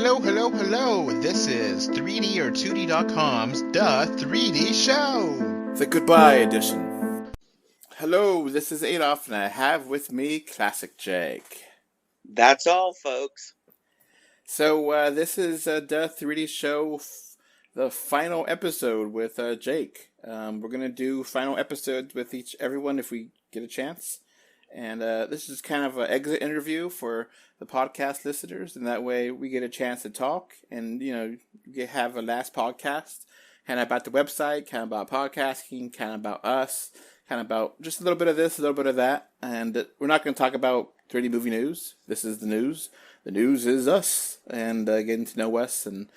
Hello, hello, hello. This is 3D or 2D.com's The 3D Show. The goodbye edition. Hello, this is Adolf, and I have with me Classic Jake. That's all, folks. So this is The 3D Show, the final episode with Jake. We're gonna do final episodes with everyone if we get a chance, and this is kind of an exit interview for the podcast listeners, and that way we get a chance to talk and have a last podcast. Kind of about the website, kind of about podcasting, kind of about us, kind of about just a little bit of this, a little bit of that. And we're not going to talk about 3D movie news. This is the news. The news is us, and getting to know us, and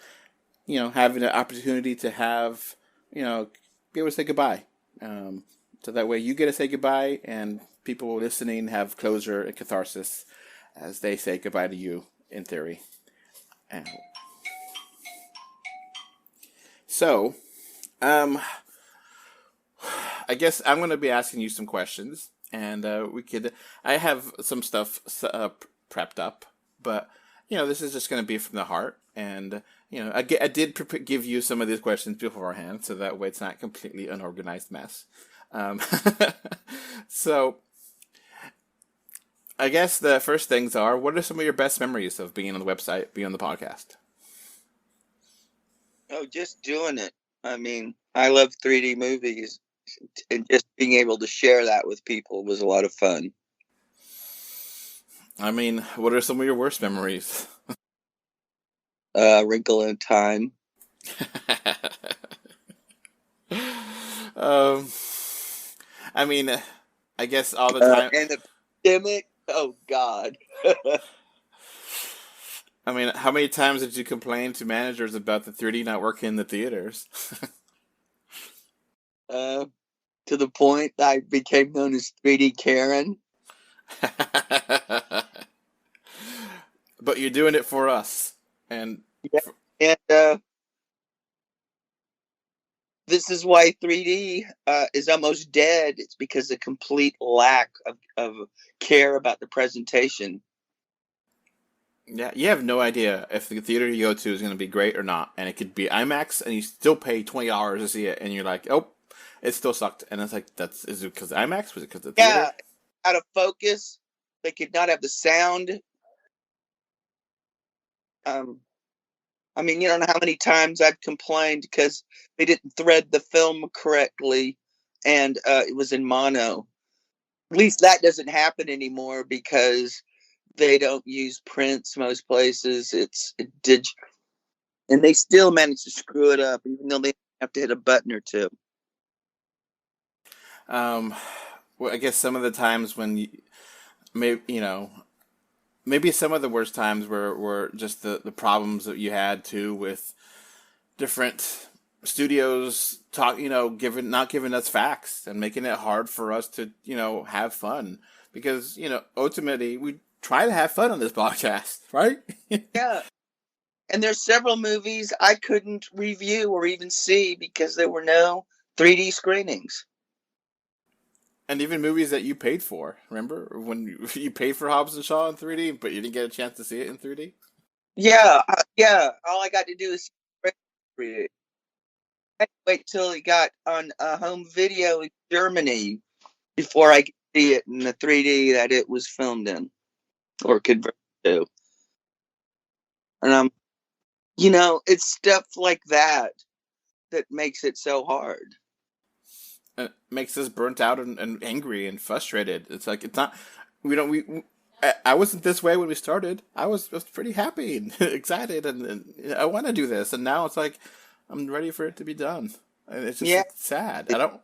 having an opportunity to have be able to say goodbye. So that way you get to say goodbye, and people listening have closure and catharsis as they say goodbye to you. In theory. So, I guess I'm going to be asking you some questions, and I have some stuff prepped up, but, this is just going to be from the heart, and, I did give you some of these questions beforehand, so that way it's not completely unorganized mess. So, I guess the first things are, what are some of your best memories of being on the website, being on the podcast? Oh, just doing it. I mean, I love 3D movies, and just being able to share that with people was a lot of fun. I mean, what are some of your worst memories? Wrinkle in Time. I mean, I guess all the time. And the pandemic. Oh God. I mean, how many times did you complain to managers about the 3D not working in the theaters? To the point that I became known as 3D Karen. But you're doing it for us, and this is why 3D is almost dead. It's because of complete lack of care about the presentation. Yeah, you have no idea if the theater you go to is going to be great or not, and it could be IMAX, and you still pay $20 to see it, and you're like, oh, it still sucked, and it's like, is it because of IMAX? Was it because of the theater? Yeah, out of focus. They could not have the sound. I mean, you don't know how many times I've complained because they didn't thread the film correctly, and it was in mono. At least that doesn't happen anymore because they don't use prints most places. It's digital, and they still manage to screw it up, even though they have to hit a button or two. Well, I guess some of the times when maybe some of the worst times were just the problems that you had too with different studios not giving us facts and making it hard for us to have fun, because ultimately we try to have fun on this podcast, right? Yeah. And there's several movies I couldn't review or even see because there were no 3D screenings. And even movies that you paid for. Remember when you paid for Hobbs and Shaw in 3D, but you didn't get a chance to see it in 3D? Yeah, yeah. All I got to do is wait till it got on home video in Germany before I could see it in the 3D that it was filmed in or converted to. And it's stuff like that that makes it so hard. It makes us burnt out and angry and frustrated. It's like, it's not, I wasn't this way when we started. I was pretty happy and excited, and I want to do this. And now it's like, I'm ready for it to be done. And it's just it's sad. I don't.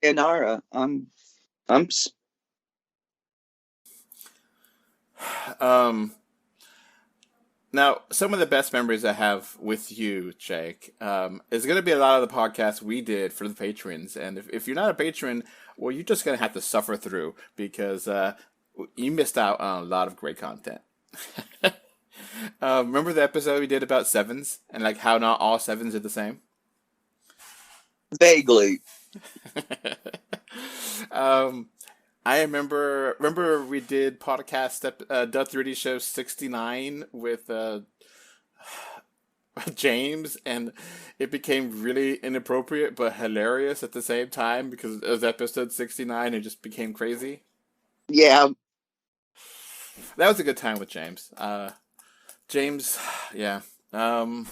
Sayonara. I'm. Now, some of the best memories I have with you, Jake, is going to be a lot of the podcasts we did for the patrons. And if you're not a patron, well, you're just going to have to suffer through, because you missed out on a lot of great content. Remember the episode we did about sevens and like how not all sevens are the same? Vaguely. I remember we did podcast The 3D Show 69 with James, and it became really inappropriate but hilarious at the same time because it was episode 69 and it just became crazy. Yeah. That was a good time with James. James, yeah. Um,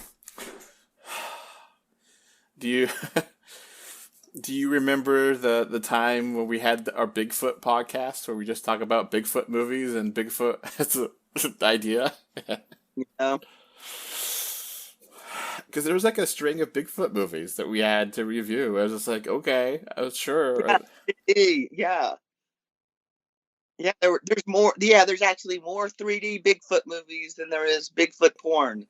do you do you remember the time when we had our Bigfoot podcast where we just talk about Bigfoot movies and Bigfoot as an idea? Yeah. Because there was like a string of Bigfoot movies that we had to review. I was just like, okay, I was sure. Yeah. Yeah, there's more. Yeah, there's actually more 3D Bigfoot movies than there is Bigfoot porn.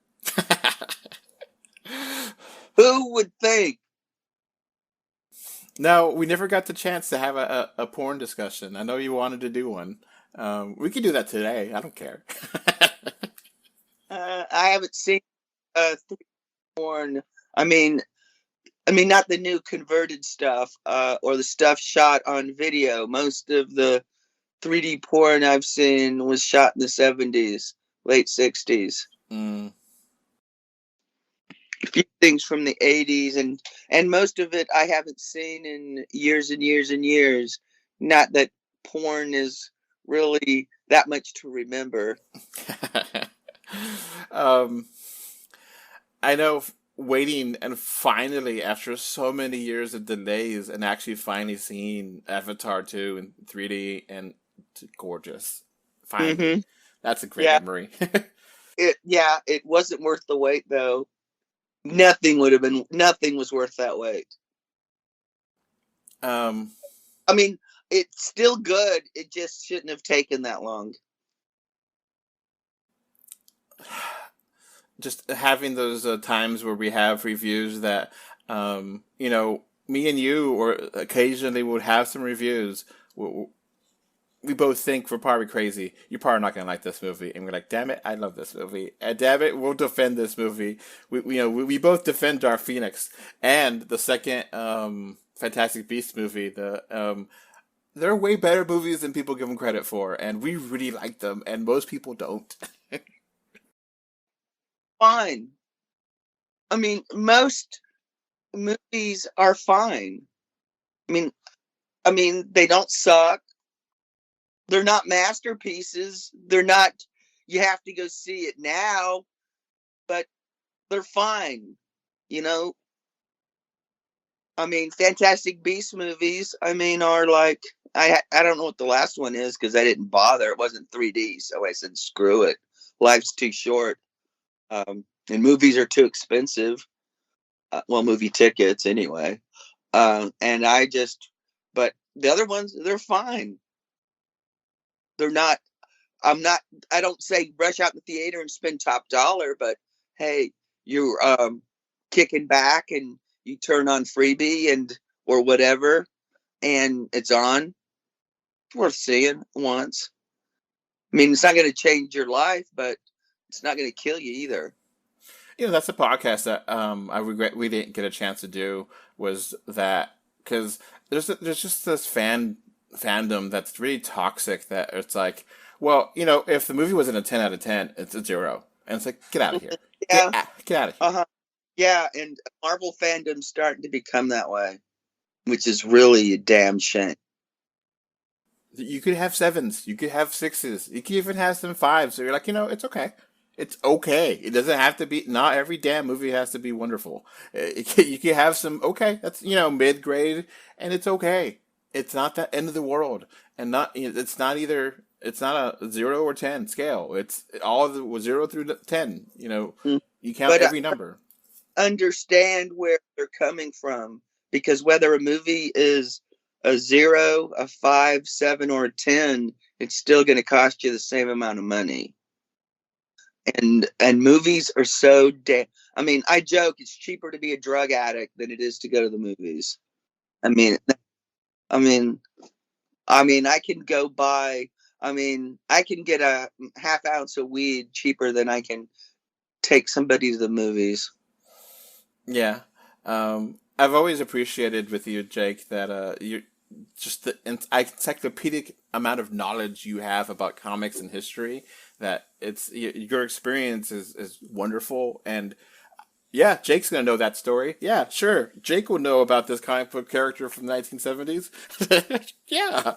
Who would think? No, we never got the chance to have a porn discussion. I know you wanted to do one. We could do that today. I don't care. I haven't seen 3D porn. I mean, not the new converted stuff or the stuff shot on video. Most of the 3D porn I've seen was shot in the 70s, late 60s. Mm. A few things from the 80s, and most of it I haven't seen in years and years and years. Not that porn is really that much to remember. um, I know waiting and finally, after so many years of delays, and actually finally seeing Avatar 2 in 3D, and it's gorgeous. Finally. Mm-hmm. That's a great memory. It wasn't worth the wait though. Nothing was worth that wait. Um, I mean, it's still good. It just shouldn't have taken that long. Just having those times where we have reviews that, me and you, or occasionally would have some reviews. We both think we're probably crazy. You're probably not gonna like this movie, and we're like, "Damn it, I love this movie." And damn it, we'll defend this movie. We both defend Dark Phoenix and the second Fantastic Beasts movie. They're way better movies than people give them credit for, and we really like them, and most people don't. Fine. I mean, most movies are fine. I mean, they don't suck. They're not masterpieces. They're not. You have to go see it now, but they're fine. You know. I mean, Fantastic Beast movies. I mean, are like I don't know what the last one is because I didn't bother. It wasn't 3D, so I said screw it. Life's too short, and movies are too expensive. Well, movie tickets anyway. And but the other ones, they're fine. They're not. I don't say rush out the theater and spend top dollar, but hey, you're kicking back and you turn on Freebie or whatever, and it's on. It's worth seeing once. I mean, it's not going to change your life, but it's not going to kill you either. That's a podcast that I regret we didn't get a chance to do. Was that because there's just this fandom that's really toxic, that it's like, well, if the movie wasn't a 10 out of 10, it's a 0, and it's like, get out of here. Yeah. Get out of here. Uh-huh. Yeah, and Marvel fandom's starting to become that way, which is really a damn shame. You could have 7s, you could have 6s, you could even have some 5s. So you're like, it's okay. It's okay. It doesn't have to be. Not every damn movie has to be wonderful. You can have some. Okay, that's mid grade, and it's okay. It's not the end of the world, and it's not either. It's not a 0 or 10 scale. It's all of the 0 through 10. You count every number. Understand where they're coming from, because whether a movie is a 0, a 5, 7, or a 10, it's still going to cost you the same amount of money. And movies are so I mean, I joke it's cheaper to be a drug addict than it is to go to the movies. I mean, I can go buy. I can get a half ounce of weed cheaper than I can take somebody to the movies. Yeah, I've always appreciated with you, Jake, that you just the encyclopedic amount of knowledge you have about comics and history. that your experience is wonderful. And yeah, Jake's gonna know that story. Yeah, sure, Jake will know about this comic book character from the 1970s. Yeah.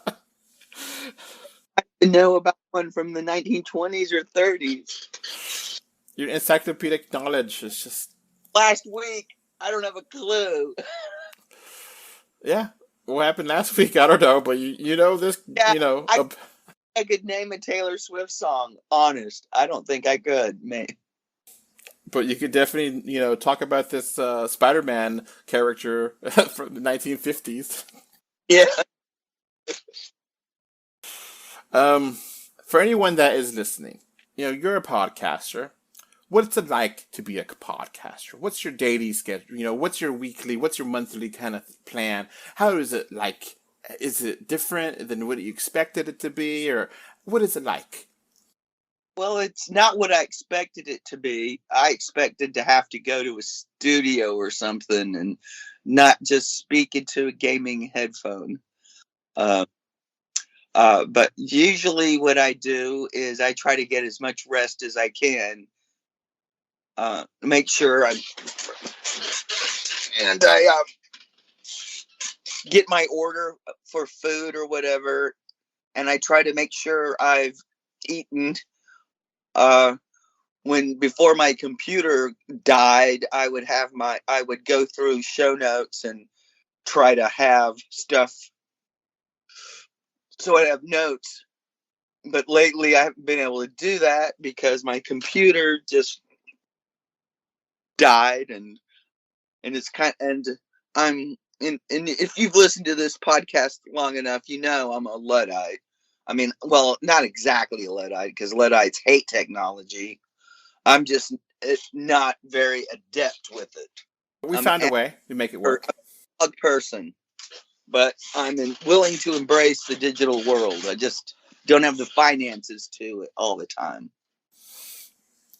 I know about one from the 1920s or 30s. Your encyclopedic knowledge is just Last week, I don't have a clue. yeah. What happened last week? I don't know, but you know this. Yeah, You know, I could name a Taylor Swift song. Honest, I don't think I could, man. but you could definitely talk about this Spider-Man character from the 1950s. Yeah. For anyone that is listening, you're a podcaster. What's it like to be a podcaster? What's your daily schedule? What's your weekly, what's your monthly kind of plan? How is it like? Is it different than what you expected it to be, or what is it like? Well, it's not what I expected it to be. I expected to have to go to a studio or something and not just speak into a gaming headphone. Uh, but usually what I do is I try to get as much rest as I can. Make sure I get my order for food or whatever, and I try to make sure I've eaten. When before my computer died, I would go through show notes and try to have stuff so I have notes. But lately I haven't been able to do that because my computer just died, and I'm and if you've listened to this podcast long enough, I'm a Luddite. I mean, well, not exactly a Luddite because Luddites hate technology. I'm just not very adept with it. We I'm found a way to make it work. a person, but I'm willing to embrace the digital world. I just don't have the finances to it all the time.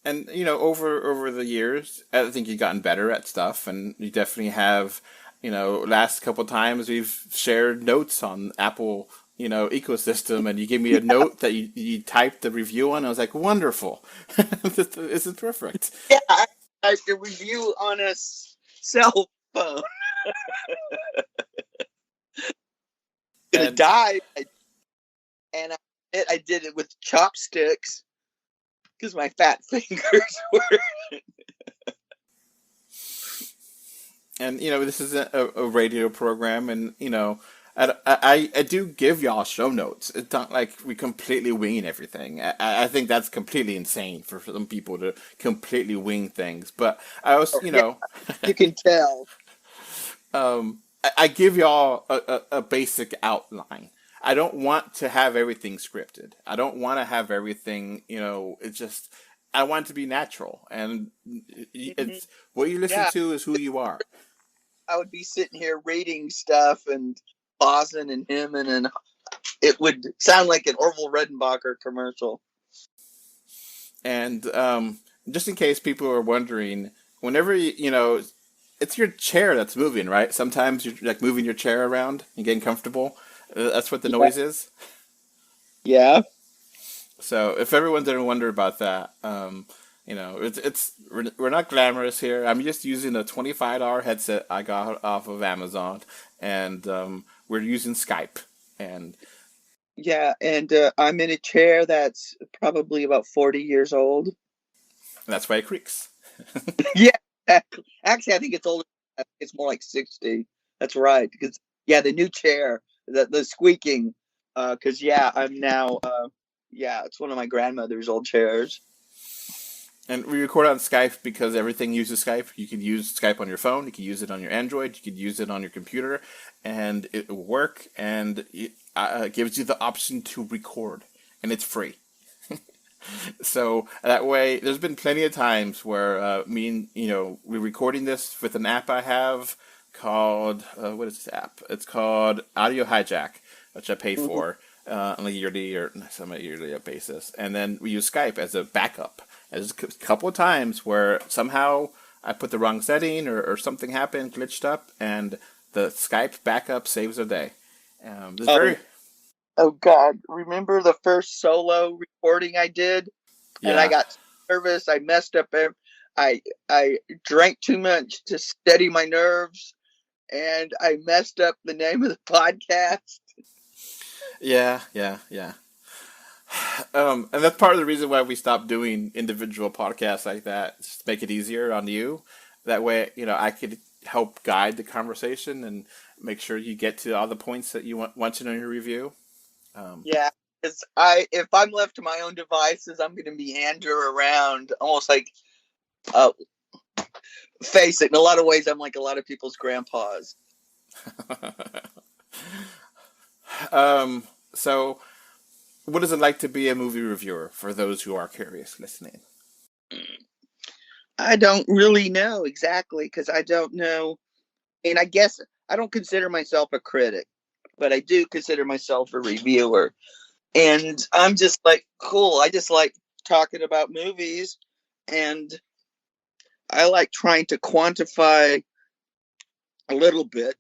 And over the years, I think you've gotten better at stuff, and you definitely have. Last couple of times we've shared notes on Apple, ecosystem, and you gave me a note that you typed the review on. I was like, wonderful, this is perfect. Yeah, I typed a review on a cell phone. Gonna die, and I did it with chopsticks because my fat fingers were. And this is a radio program, and I do give y'all show notes. It's not like we completely wing everything. I think that's completely insane for some people to completely wing things. But I also, you can tell. I give y'all a basic outline. I don't want to have everything scripted. I don't want to have everything, it's just, I want it to be natural. And it's what you listen to is who you are. I would be sitting here reading stuff and pausing and hemming, and it would sound like an Orville Redenbacher commercial. And just in case people are wondering, whenever it's your chair that's moving, right? Sometimes you're like moving your chair around and getting comfortable. That's what the noise is. Yeah. So if everyone didn't wonder about that, we're not glamorous here. I'm just using a $25 headset I got off of Amazon, and we're using Skype. And yeah, and I'm in a chair that's probably about 40 years old. That's why it creaks. Yeah, actually, I think it's older. It's more like 60. That's right. Because the new chair, the squeaking. Because I'm now. It's one of my grandmother's old chairs. And we record on Skype because everything uses Skype. You could use Skype on your phone. You could use it on your Android. You could use it on your computer, and it will work. And it gives you the option to record, and it's free. So that way, there's been plenty of times where we're recording this with an app I have called what is this app? It's called Audio Hijack, which I pay for on a yearly or semi-yearly basis, and then we use Skype as a backup. There's a couple of times where somehow I put the wrong setting or something happened, glitched up, and the Skype backup saves the day. Oh God! Remember the first solo recording I did? and I Yeah. got nervous. I messed up. I drank too much to steady my nerves, and I messed up the name of the podcast. Yeah, yeah, yeah. And that's part of the reason why we stopped doing individual podcasts like that, just to make it easier on you. That way, I could help guide the conversation and make sure you get to all the points that you want to know in your review. Yeah, because if I'm left to my own devices, I'm going to meander around, almost like, uh, face it. In a lot of ways, I'm like a lot of people's grandpas. um, so, what is it like to be a movie reviewer for those who are curious listening? I don't really know exactly because I don't know. And I guess I don't consider myself a critic, but I do consider myself a reviewer. And I'm just like, cool. I just like talking about movies, and I like trying to quantify a little bit.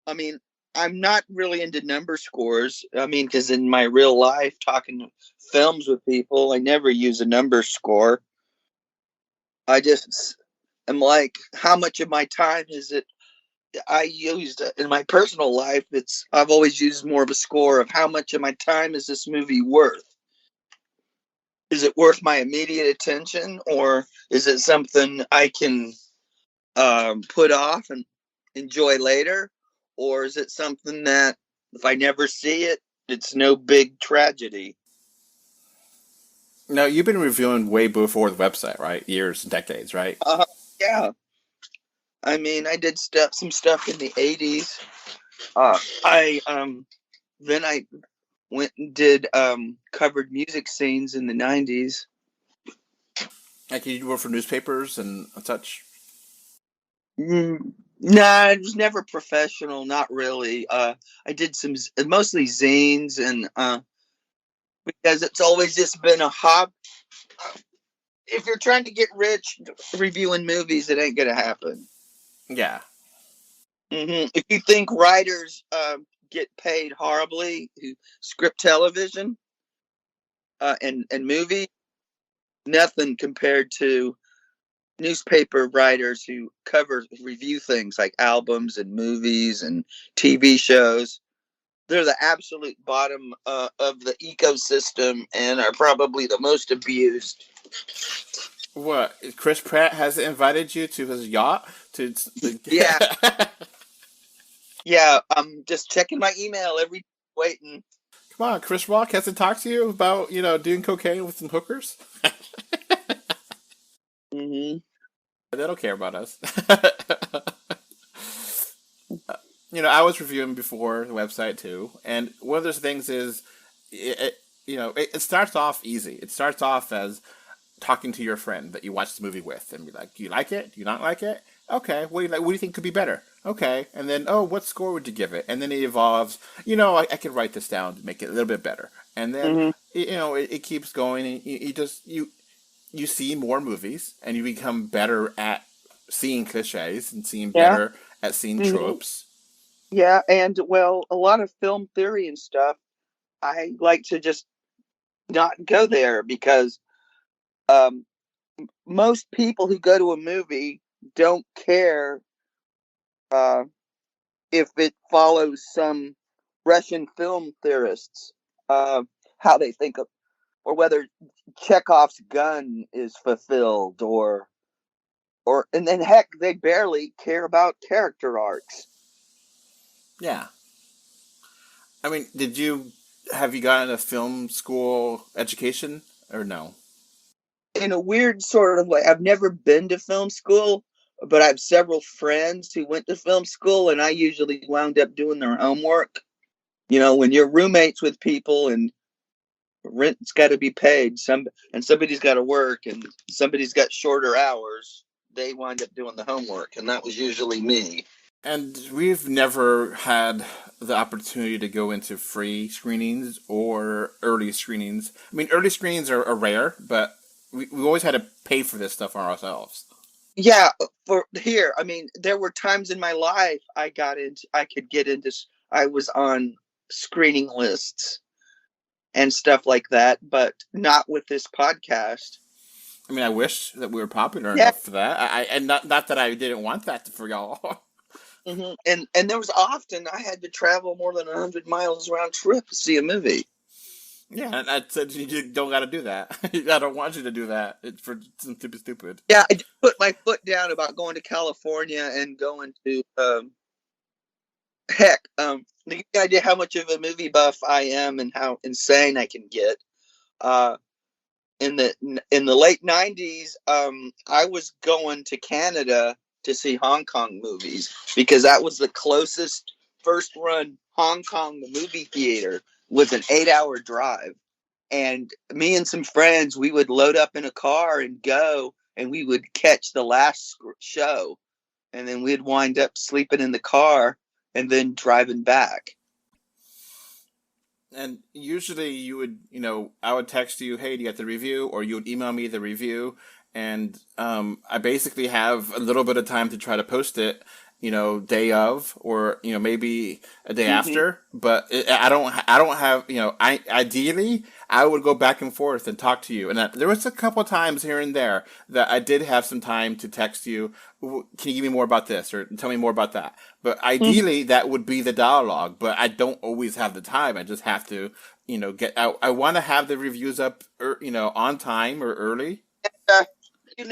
I mean, I'm not really into number scores. I mean, because in my real life, talking films with people, I never use a number score. I just am like, how much of my time is it? I used in my personal life. I've always used more of a score of how much of my time is this movie worth? Is it worth my immediate attention, or is it something I can put off and enjoy later, or is it something that if I never see it, it's no big tragedy? Now, you've been reviewing way before the website, right? Years, decades, right? Yeah, I mean, I did some stuff in the '80s. I then I went and did covered music scenes in the '90s. Like you work for newspapers and such. Nah, it was never professional. Not really. I did mostly zines, and because it's always just been a hobby. If you're trying to get rich reviewing movies, it ain't gonna happen. Yeah. If you think writers get paid horribly who script television and movie, nothing compared to newspaper writers who review things like albums and movies and TV shows. They're the absolute bottom of the ecosystem and are probably the most abused. What? Chris Pratt has invited you to his yacht to. Yeah, yeah. I'm just checking my email every waiting. Come on, Chris Rock hasn't talked to you about doing cocaine with some hookers. Mm-hmm. They don't care about us. I was reviewing before the website too, and one of those things is, it starts off easy. It starts off as talking to your friend that you watched the movie with, and be like, "Do you like it? Do you not like it? Okay, what do you like? What do you think could be better? Okay, and then, oh, what score would you give it? And then it evolves. I could write this down to make it a little bit better, and then Mm-hmm. it keeps going, and you see more movies, and you become better at seeing cliches and seeing Yeah. better at seeing Mm-hmm. tropes. Yeah, and well, a lot of film theory and stuff, I like to just not go there because um, most people who go to a movie don't care uh, if it follows some Russian film theorists how they think of, or whether Chekhov's gun is fulfilled, and then heck, they barely care about character arcs. Yeah. I mean, have you gotten a film school education or no? In a weird sort of way, I've never been to film school, but I have several friends who went to film school, and I usually wound up doing their homework. When you're roommates with people and rent's got to be paid, and somebody's got to work, and somebody's got shorter hours, they wind up doing the homework, and that was usually me. And we've never had the opportunity to go into free screenings or early screenings. I mean, early screenings are rare, but we always had to pay for this stuff on ourselves. Yeah, for here, I mean, there were times in my life I could get into, I was on screening lists, and stuff like that, but not with this podcast. I mean, I wish that we were popular Yeah. enough for that. And not that I didn't want that for y'all. And there was often I had to travel more than 100 miles round trip to see a movie. Yeah, and I said you don't got to do that. I don't want you to do that. It's for something stupid. Yeah, I just put my foot down about going to California and going to heck, the idea how much of a movie buff I am and how insane I can get. Uh, in the late '90s, I was going to Canada to see Hong Kong movies because that was the closest first run Hong Kong movie theater was an 8-hour drive. And me and some friends, we would load up in a car and go, and we would catch the last show, and then we'd wind up sleeping in the car and then driving back. And usually you would, I would text you, hey, do you have the review? Or you would email me the review. And I basically have a little bit of time to try to post it, day of, or, maybe a day after. But I don't have, ideally, I would go back and forth and talk to you. And there was a couple of times here and there that I did have some time to text you. Can you give me more about this or tell me more about that? But ideally, that would be the dialogue. But I don't always have the time. I just have to, I want to have the reviews up, on time or early. You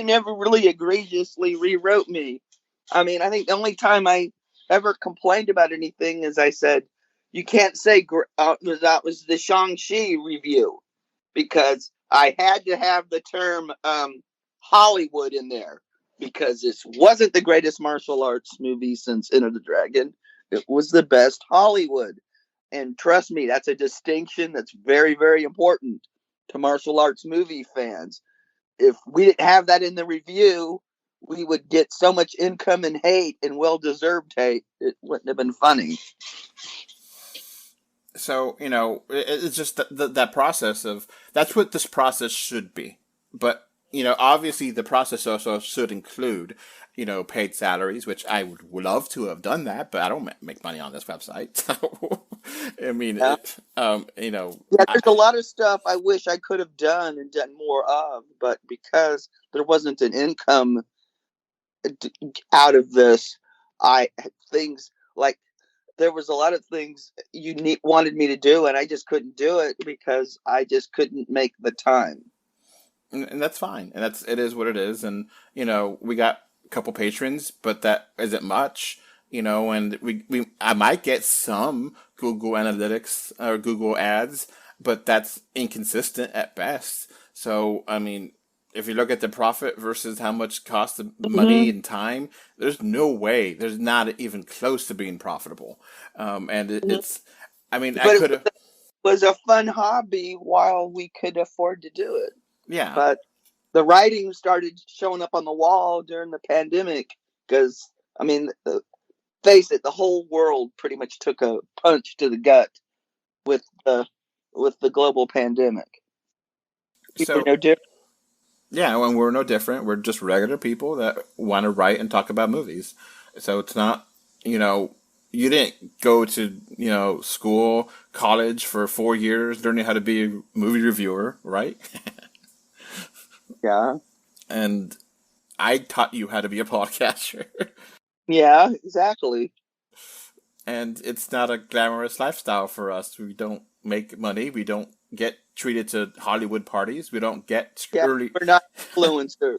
never really egregiously rewrote me. I mean, I think the only time I ever complained about anything is I said, you can't say that was the Shang-Chi review, because I had to have the term Hollywood in there, because this wasn't the greatest martial arts movie since Enter the Dragon. It was the best Hollywood. And trust me, that's a distinction that's very, very important to martial arts movie fans. If we didn't have that in the review, we would get so much income and hate, and well-deserved hate, it wouldn't have been funny. So, it's just that process of, that's what this process should be. But, obviously the process also should include, paid salaries, which I would love to have done that, but I don't make money on this website. So, I mean, Yeah. There's a lot of stuff I wish I could have done and done more of, but because there wasn't an income out of this, things like, there was a lot of things you wanted me to do, and I just couldn't do it because I just couldn't make the time. And that's fine. And it is what it is. And, we got a couple patrons, but that isn't much, and I might get some Google Analytics or Google ads, but that's inconsistent at best. So, I mean, if you look at the profit versus how much costs of money and time, there's no way. There's not even close to being profitable. And it's, I mean, but I could have. It was a fun hobby while we could afford to do it. Yeah. But the writing started showing up on the wall during the pandemic because, I mean, face it, the whole world pretty much took a punch to the gut with the global pandemic. People are no different. Yeah, and we're no different. We're just regular people that want to write and talk about movies. So it's not, you didn't go to, school, college for 4 years learning how to be a movie reviewer, right? Yeah. And I taught you how to be a podcaster. Yeah, exactly. And it's not a glamorous lifestyle for us. We don't make money. We don't get treated to Hollywood parties. We don't get early. We're not influencers.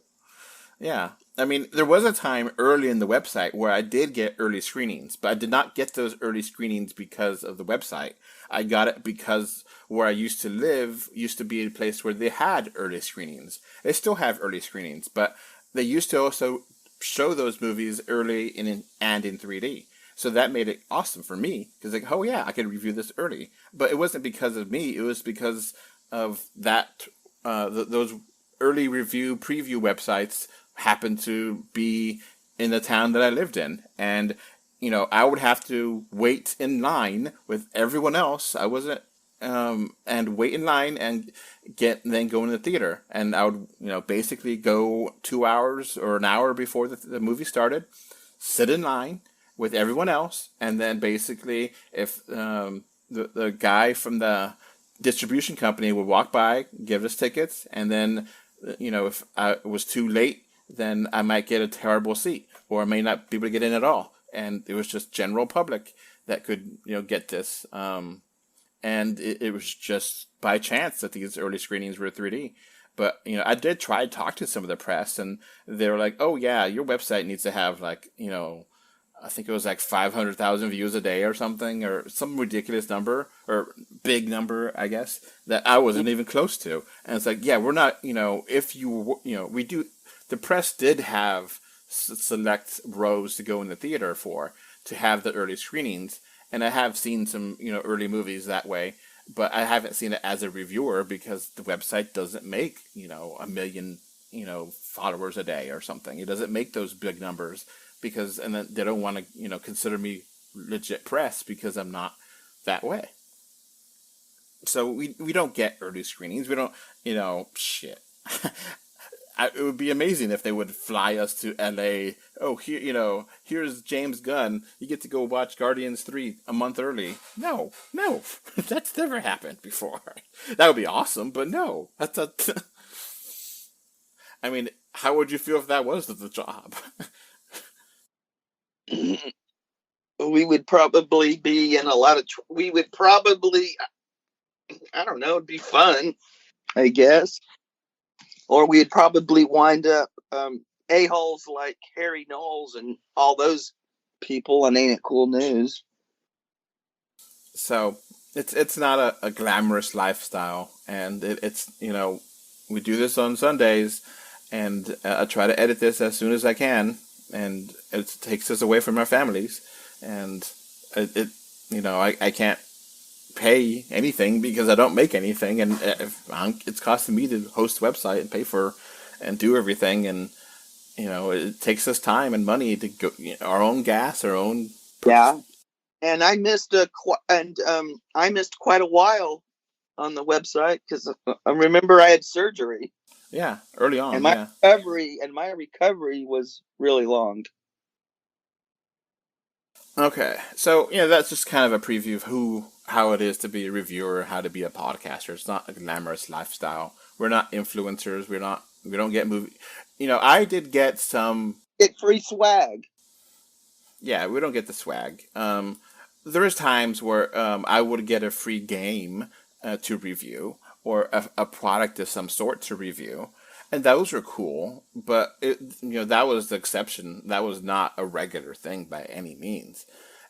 Yeah. I mean, there was a time early in the website where I did get early screenings, but I did not get those early screenings because of the website. I got it because where I used to live used to be a place where they had early screenings. They still have early screenings, but they used to also show those movies early in 3D. So that made it awesome for me because, like, oh yeah, I can review this early. But it wasn't because of me; it was because of that. Those early review preview websites happened to be in the town that I lived in, and I would have to wait in line with everyone else. I wasn't, and wait in line and then go in the theater, and I would basically go 2 hours or an hour before the movie started, sit in line with everyone else, and then basically if the guy from the distribution company would walk by, give us tickets, and then, if I was too late, then I might get a terrible seat, or I may not be able to get in at all. And it was just general public that could, get this. And it was just by chance that these early screenings were 3D. But, I did try to talk to some of the press, and they were like, "Oh yeah, your website needs to have like, I think it was like 500,000 views a day or something, or some ridiculous number, or big number, I guess, that I wasn't even close to." And it's like, yeah, we're not, if you, we do, the press did have select rows to go in the theater to have the early screenings. And I have seen some, early movies that way, but I haven't seen it as a reviewer because the website doesn't make, a million, followers a day or something. It doesn't make those big numbers and then they don't want to, consider me legit press because I'm not that way. So we don't get early screenings. We don't, shit. It would be amazing if they would fly us to LA. Oh, here, here's James Gunn. You get to go watch Guardians 3 a month early. No, that's never happened before. That would be awesome, but no. I mean, how would you feel if that was the job? We would probably be in a lot of. We would probably, I don't know, it'd be fun, I guess. Or we'd probably wind up a-holes like Harry Knowles and all those people, and Ain't It Cool News. So it's not a glamorous lifestyle, and it's we do this on Sundays, and I try to edit this as soon as I can, and it takes us away from our families, and I can't pay anything because I don't make anything, and it's costing me to host a website and pay for and do everything, and it takes us time and money to go, our own gas, our own and I missed I missed quite a while on the website because I remember I had surgery. Yeah, early on. And my recovery was really long. Okay, so that's just kind of a preview of how it is to be a reviewer, how to be a podcaster. It's not a glamorous lifestyle. We're not influencers. We don't get movie. I did get some. Get free swag. Yeah, we don't get the swag. There is times where I would get a free game to review, or a product of some sort to review, and those were cool. But that was the exception. That was not a regular thing by any means.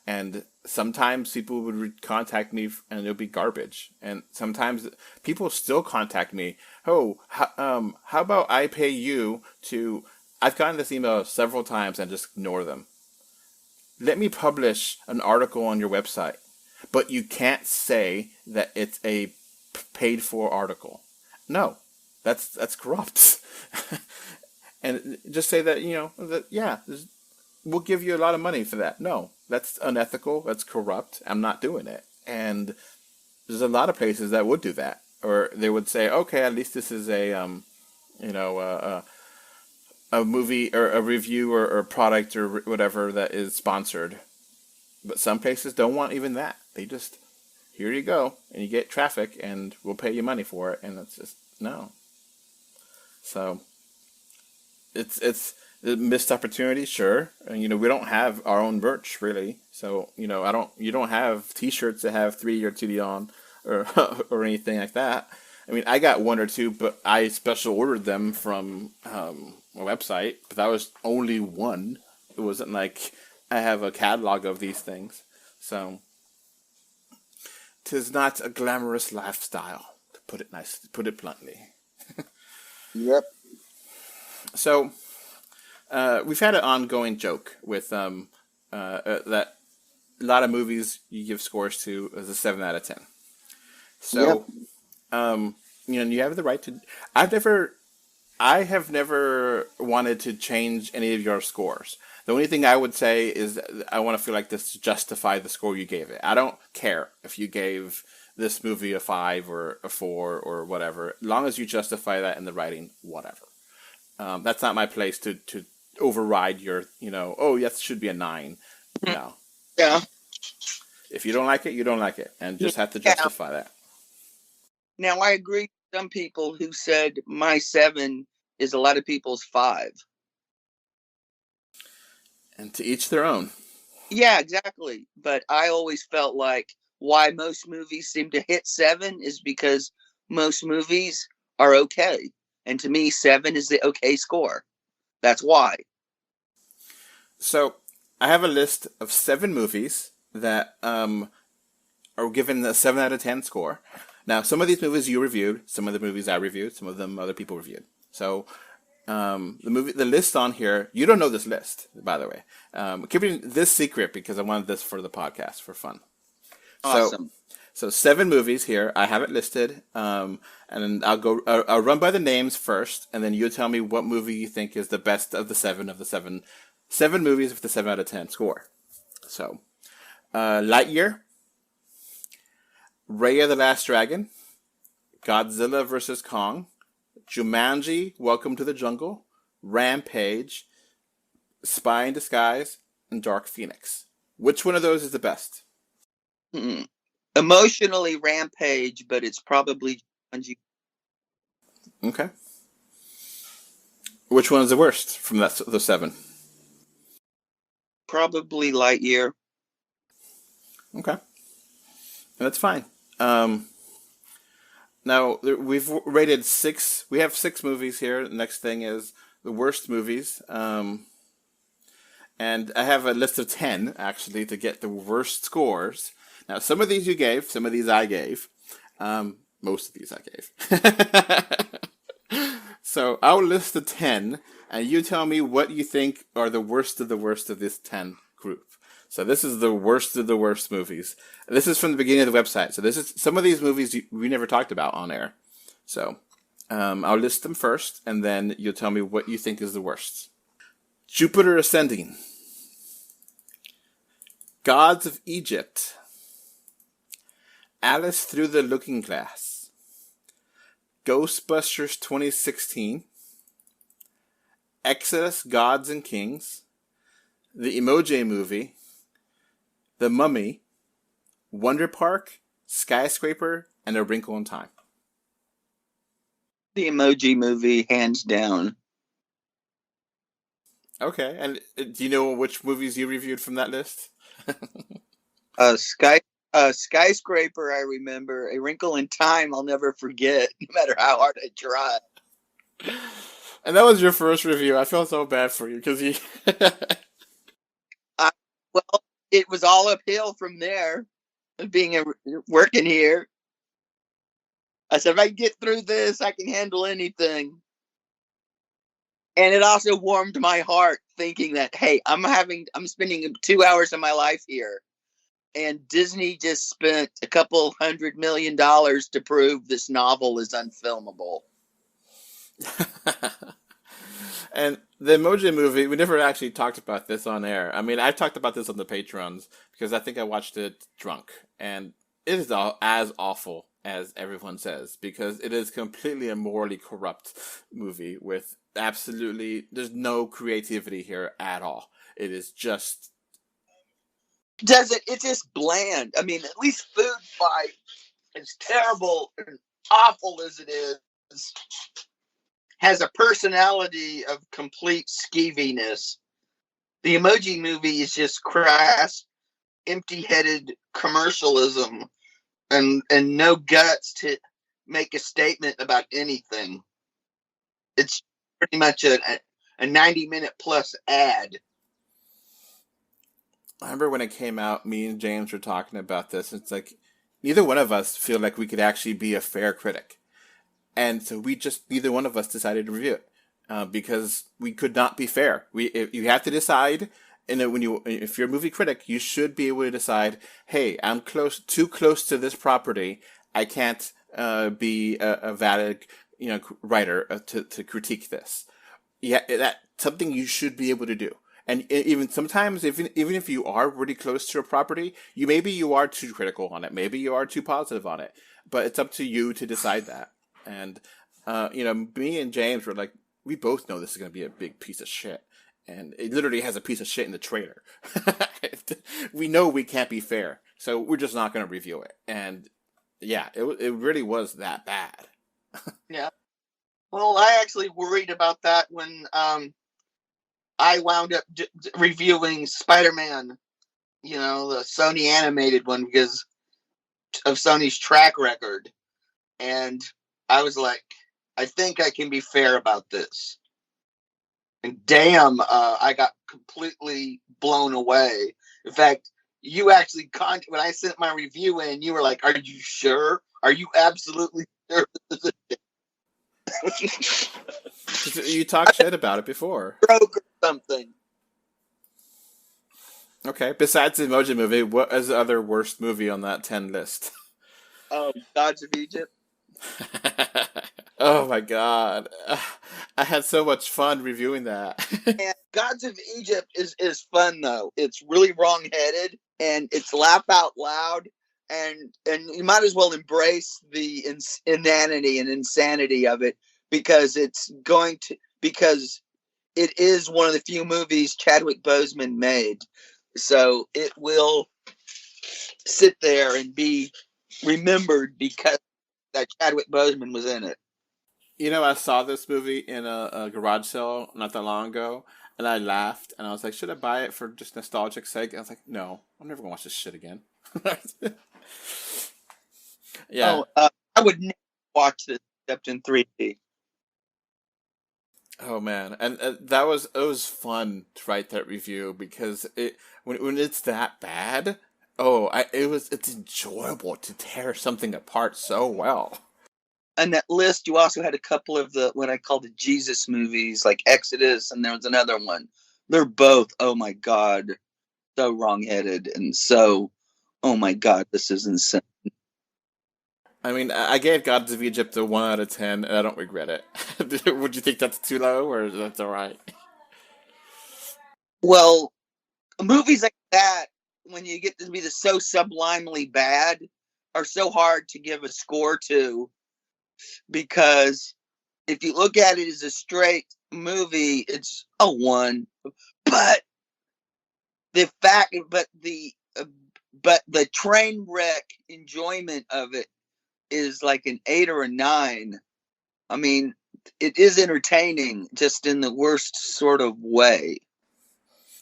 And sometimes people would contact me and it'll be garbage. And sometimes people still contact me. Oh, how about I pay you to? I've gotten this email several times and just ignore them. Let me publish an article on your website, but you can't say that it's a paid for article. No, that's corrupt. And just say that we'll give you a lot of money for that. No, that's unethical. That's corrupt. I'm not doing it. And there's a lot of places that would do that, or they would say, okay, at least this is a movie or a review or product or whatever that is sponsored. But some places don't want even that. They just, here you go, and you get traffic, and we'll pay you money for it. And it's just no. So it's a missed opportunity, sure. And, we don't have our own merch really. So you don't have T-shirts that have 3D or 2D on, or or anything like that. I mean, I got one or two, but I special ordered them from a website. But that was only one. It wasn't like I have a catalog of these things. So 'tis not a glamorous lifestyle, to put it bluntly. Yep. So we've had an ongoing joke with that a lot of movies you give scores to as a 7 out of 10. So, you have the right to. I have never wanted to change any of your scores. The only thing I would say is I want to feel like this to justify the score you gave it. I don't care if you gave this movie a 5 or a 4 or whatever, as long as you justify that in the writing, whatever. That's not my place to override your, oh, yes, it should be a 9. No. Yeah. If you don't like it, you don't like it, and just have to justify that. Now, I agree with some people who said my 7 is a lot of people's 5. And to each their own. Yeah, exactly. But I always felt like why most movies seem to hit 7 is because most movies are okay. And to me, 7 is the okay score. That's why. So I have a list of 7 movies that are given a 7 out of 10 score. Now, some of these movies you reviewed, some of the movies I reviewed, some of them other people reviewed. So the list on here, you don't know this list, by the way. I'm keeping this secret because I wanted this for the podcast for fun. Awesome. So 7 movies here. I have it listed, and I'll run by the names first, and then you tell me what movie you think is the best of the 7 movies with the 7 out of 10 score. So, Lightyear, Raya the Last Dragon, Godzilla vs. Kong, Jumanji, Welcome to the Jungle, Rampage, Spy in Disguise, and Dark Phoenix. Which one of those is the best? Emotionally, Rampage, but it's probably Jumanji. Okay. Which one is the worst from the 7? Probably Lightyear. Okay. That's fine. Now, we've rated 6. We have 6 movies here. The next thing is the worst movies. And I have a list of 10, actually, to get the worst scores. Now, some of these you gave. Some of these I gave. Most of these I gave. So I'll list the 10, and you tell me what you think are the worst of this 10 group. So this is the worst of the worst movies. This is from the beginning of the website. So this is some of these movies we never talked about on air. So I'll list them first, and then you'll tell me what you think is the worst. Jupiter Ascending, Gods of Egypt, Alice Through the Looking Glass, Ghostbusters 2016, Exodus, Gods and Kings, The Emoji Movie, The Mummy, Wonder Park, Skyscraper, and A Wrinkle in Time. The Emoji Movie, hands down. Okay, and do you know which movies you reviewed from that list? Skyscraper, I remember. A Wrinkle in Time, I'll never forget, no matter how hard I try. And that was your first review. I feel so bad for you because you. Well, it was all uphill from there. Working here, I said if I can get through this, I can handle anything. And it also warmed my heart thinking that, hey, I'm spending 2 hours of my life here. And Disney just spent a couple $100 million to prove this novel is unfilmable. And the Emoji Movie, we never actually talked about this on air. I mean, I've talked about this on the Patrons because I think I watched it drunk. And it is as awful as everyone says because it is completely a morally corrupt movie with there's no creativity here at all. It is just... It's just bland. I mean, at least Food Fight, as terrible and awful as it is, has a personality of complete skeeviness. The Emoji Movie is just crass, empty-headed commercialism and no guts to make a statement about anything. It's pretty much a 90-minute plus ad. I remember when it came out, me and James were talking about this. It's like neither one of us feel like we could actually be a fair critic. And so neither one of us decided to review it because we could not be fair. You have to decide, and if you're a movie critic, you should be able to decide, hey, I'm too close to this property. I can't be a valid writer to critique this. Yeah, that's something you should be able to do. And even sometimes, even if you are really close to a property, maybe you are too critical on it. Maybe you are too positive on it. But it's up to you to decide that. And, me and James were like, we both know this is going to be a big piece of shit. And it literally has a piece of shit in the trailer. We know we can't be fair. so we're just not going to review it. And yeah, it really was that bad. Yeah. Well, I actually worried about that when I wound up reviewing Spider-Man, the Sony animated one, because of Sony's track record. And I was like, I think I can be fair about this. And damn, I got completely blown away. In fact, you actually when I sent my review in, you were like, "Are you sure? Are you absolutely sure?" You talked shit about it before. Broke or something. Okay. Besides the Emoji Movie, what is the other worst movie on that 10 list? Oh, Gods of Egypt. Oh my god. I had so much fun reviewing that. And Gods of Egypt is fun though. It's really wrong-headed and it's laugh out loud, and you might as well embrace the inanity and insanity of it, because because it is one of the few movies Chadwick Boseman made. So it will sit there and be remembered because that Chadwick Boseman was in it. I saw this movie in a garage sale not that long ago, and I laughed, and I was like, should I buy it for just nostalgic sake? And I was like, no, I'm never going to watch this shit again. Yeah. Oh, I would never watch this except in 3D. Oh man, and it was fun to write that review, because when it's that bad, it's enjoyable to tear something apart so well. On that list, you also had a couple of what I call the Jesus movies, like Exodus, and there was another one. They're both, oh my God, so wrong-headed and so, oh my God, this is insane. I mean, I gave Gods of Egypt a 1 out of 10, and I don't regret it. Would you think that's too low, or that's all right? Well, movies like that, when you get to be so sublimely bad, are so hard to give a score to, because if you look at it as a straight movie, it's a 1. But the fact, but the train wreck enjoyment of it is like an 8 or a 9. I mean, it is entertaining, just in the worst sort of way.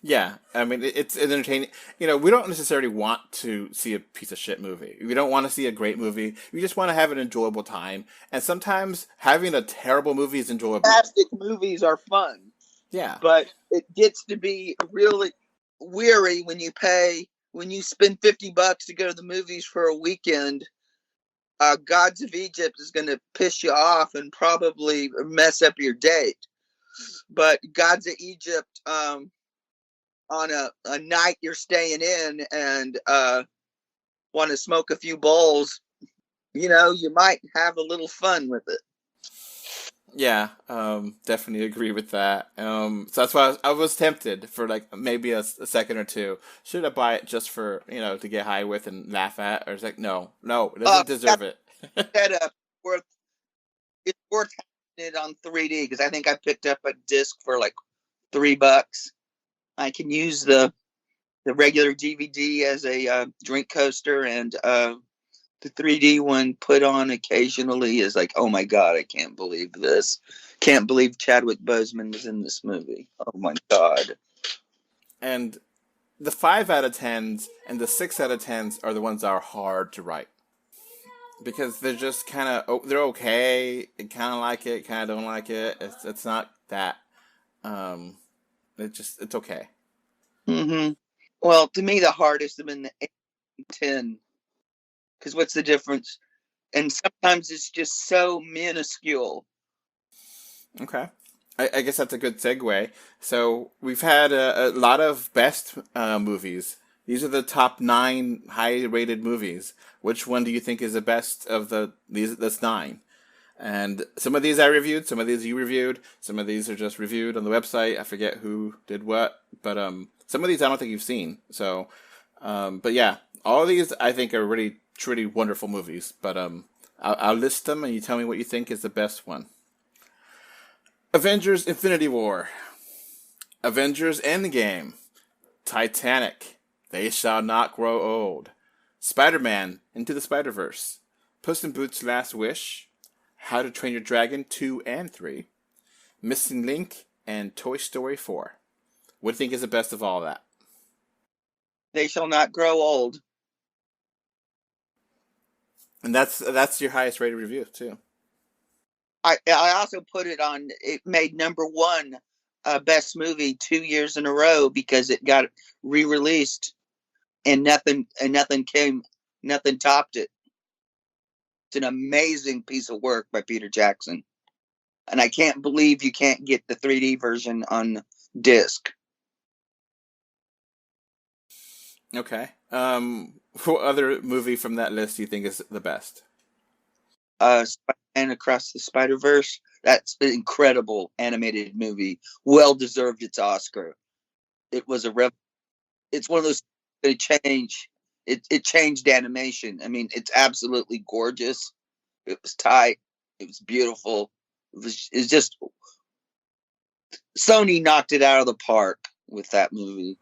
Yeah, I mean, it's entertaining. We don't necessarily want to see a piece of shit movie. We don't want to see a great movie. We just want to have an enjoyable time. And sometimes having a terrible movie is enjoyable. Fantastic movies are fun. Yeah. But it gets to be really weary when you spend $50 to go to the movies for a weekend. Gods of Egypt is going to piss you off and probably mess up your date. But Gods of Egypt, on a night you're staying in and want to smoke a few bowls, you might have a little fun with it. Yeah, definitely agree with that. So that's why I was tempted for like maybe a second or two. Should I buy it just for to get high with and laugh at, or it's like no, it doesn't deserve it. It's worth having it on 3D, because I think I picked up a disc for like $3. I can use the regular DVD as a drink coaster, and the 3D one put on occasionally is like, oh my God, I can't believe this. Can't believe Chadwick Boseman was in this movie. Oh my God. And the 5 out of 10s and the 6 out of 10s are the ones that are hard to write, because they're just kind of, they're okay. Kind of like it, kind of don't like it. It's not that. It's okay. Mm-hmm. Well, to me, the hardest have been the 8 and 10. Because what's the difference? And sometimes it's just so minuscule. Okay. I guess that's a good segue. So we've had a lot of best movies. These are the top 9 high-rated movies. Which one do you think is the best of these? That's 9. And some of these I reviewed, some of these you reviewed, some of these are just reviewed on the website. I forget who did what, but some of these I don't think you've seen. So, but yeah, all of these I think are really truly wonderful movies. But I'll list them, and you tell me what you think is the best one. Avengers: Infinity War, Avengers: Endgame, Titanic, They Shall Not Grow Old, Spider-Man Into the Spider-Verse, Puss in Boots' Last Wish, How to Train Your Dragon 2 and 3, Missing Link, and Toy Story 4. What do you think is the best of all that? They Shall Not Grow Old. And that's your highest rated review too. I also put it on. It made number one best movie 2 years in a row because it got re-released and nothing topped it. It's an amazing piece of work by Peter Jackson, and I can't believe you can't get the 3D version on disc. Okay. What other movie from that list do you think is the best? Spider-Man Across the Spider-Verse. That's an incredible animated movie. Well deserved its Oscar. It was it's one of those that it changed animation. I mean, it's absolutely gorgeous. It was tight. It was beautiful. It's just Sony knocked it out of the park with that movie.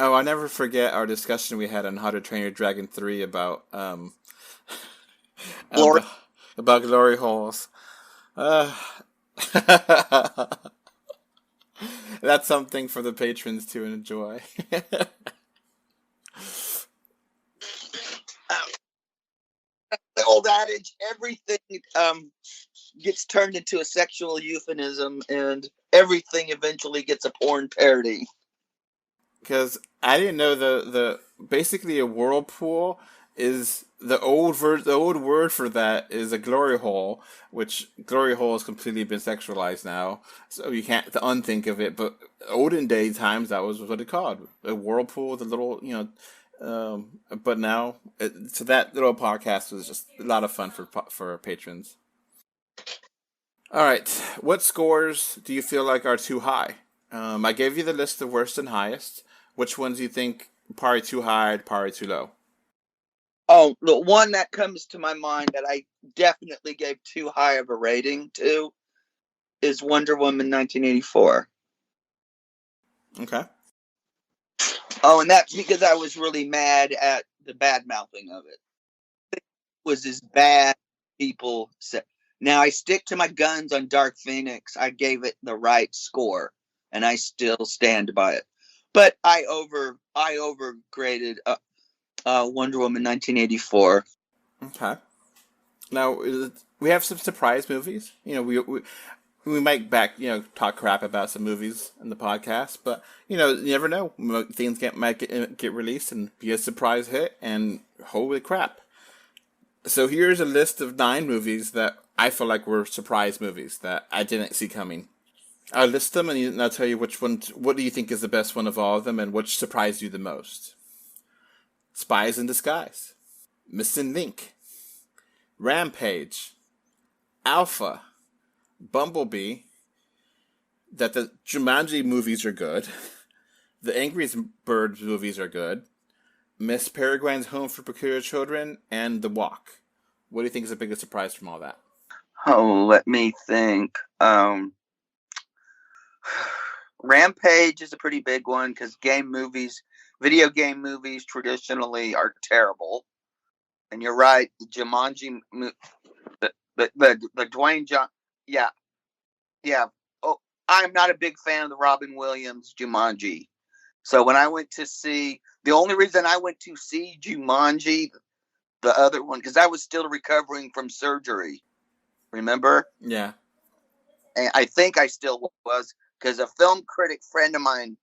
Oh, I'll never forget our discussion we had on How to Train Your Dragon 3 about Glory. about glory holes. Uh, that's something for the patrons to enjoy. The old adage, everything gets turned into a sexual euphemism, and everything eventually gets a porn parody. Because I didn't know the basically a whirlpool is the old word for that is a glory hole, which glory hole has completely been sexualized now, so you can't unthink of it. But olden day times that was what it called, a whirlpool with a little but now so that little podcast was just a lot of fun for patrons. All right, what scores do you feel like are too high? I gave you the list of worst and highest. Which ones do you think probably too high, probably too low? Oh, the one that comes to my mind that I definitely gave too high of a rating to is Wonder Woman 1984. Okay. Oh, and that's because I was really mad at the bad mouthing of it. It was as bad people said. Now I stick to my guns on Dark Phoenix. I gave it the right score, and I still stand by it. But I overgraded Wonder Woman 1984. Okay. Now we have some surprise movies. We might talk crap about some movies in the podcast, but you never know. Things might get released and be a surprise hit, and holy crap! So here's a list of 9 movies that I feel like were surprise movies that I didn't see coming. I'll list them and I'll tell you which one. What do you think is the best one of all of them, and which surprised you the most? Spies in Disguise, Missing Link, Rampage, Alpha, Bumblebee. That the Jumanji movies are good. The Angry Birds movies are good. Miss Peregrine's Home for Peculiar Children, and The Walk. What do you think is the biggest surprise from all that? Oh, let me think. Rampage is a pretty big one because video game movies traditionally are terrible. And you're right, the Jumanji, the Dwayne yeah, yeah. Oh, I'm not a big fan of the Robin Williams Jumanji. So when I went to see, the only reason I went to see Jumanji, the other one, because I was still recovering from surgery. Remember? Yeah. And I think I still was, because a film critic friend of mine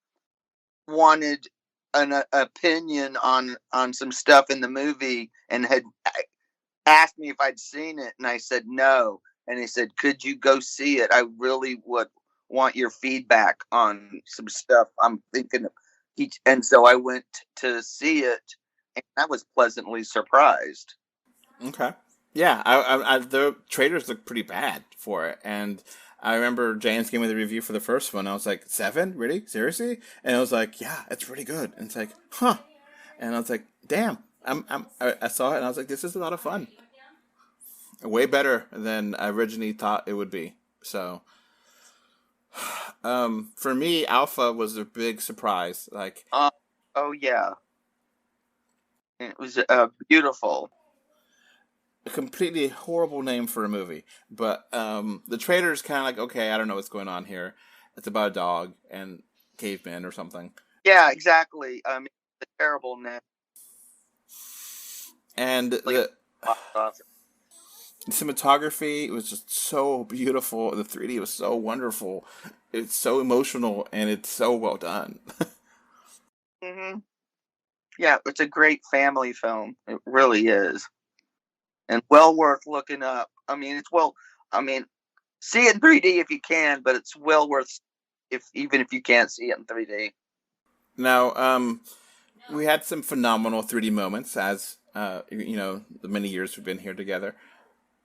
wanted an opinion on some stuff in the movie and had asked me if I'd seen it, and I said no. And he said, "Could you go see it? I really would want your feedback on some stuff I'm thinking of." And so I went to see it, and I was pleasantly surprised. Okay. Yeah, the trailers look pretty bad for it, and I remember James gave me the review for the first one. I was like, 7? Really? Seriously? And I was like, yeah, it's really good. And it's like, huh? And I was like, damn. I saw it and I was like, this is a lot of fun. Way better than I originally thought it would be. So, for me, Alpha was a big surprise. Like, Oh yeah, And it was beautiful. A completely horrible name for a movie, but the trailer is kind of like, okay, I don't know what's going on here. It's about a dog and cavemen or something. Yeah, exactly. I mean, it's a terrible name. And Like, the cinematography was just so beautiful. The 3D was so wonderful. It's so emotional and it's so well done. hmm Yeah, it's a great family film. It really is, and well worth looking up. I mean, it's well. I mean, see it in 3D if you can, but it's well worth if even if you can't see it in 3D. Now, we had some phenomenal 3D moments as the many years we've been here together.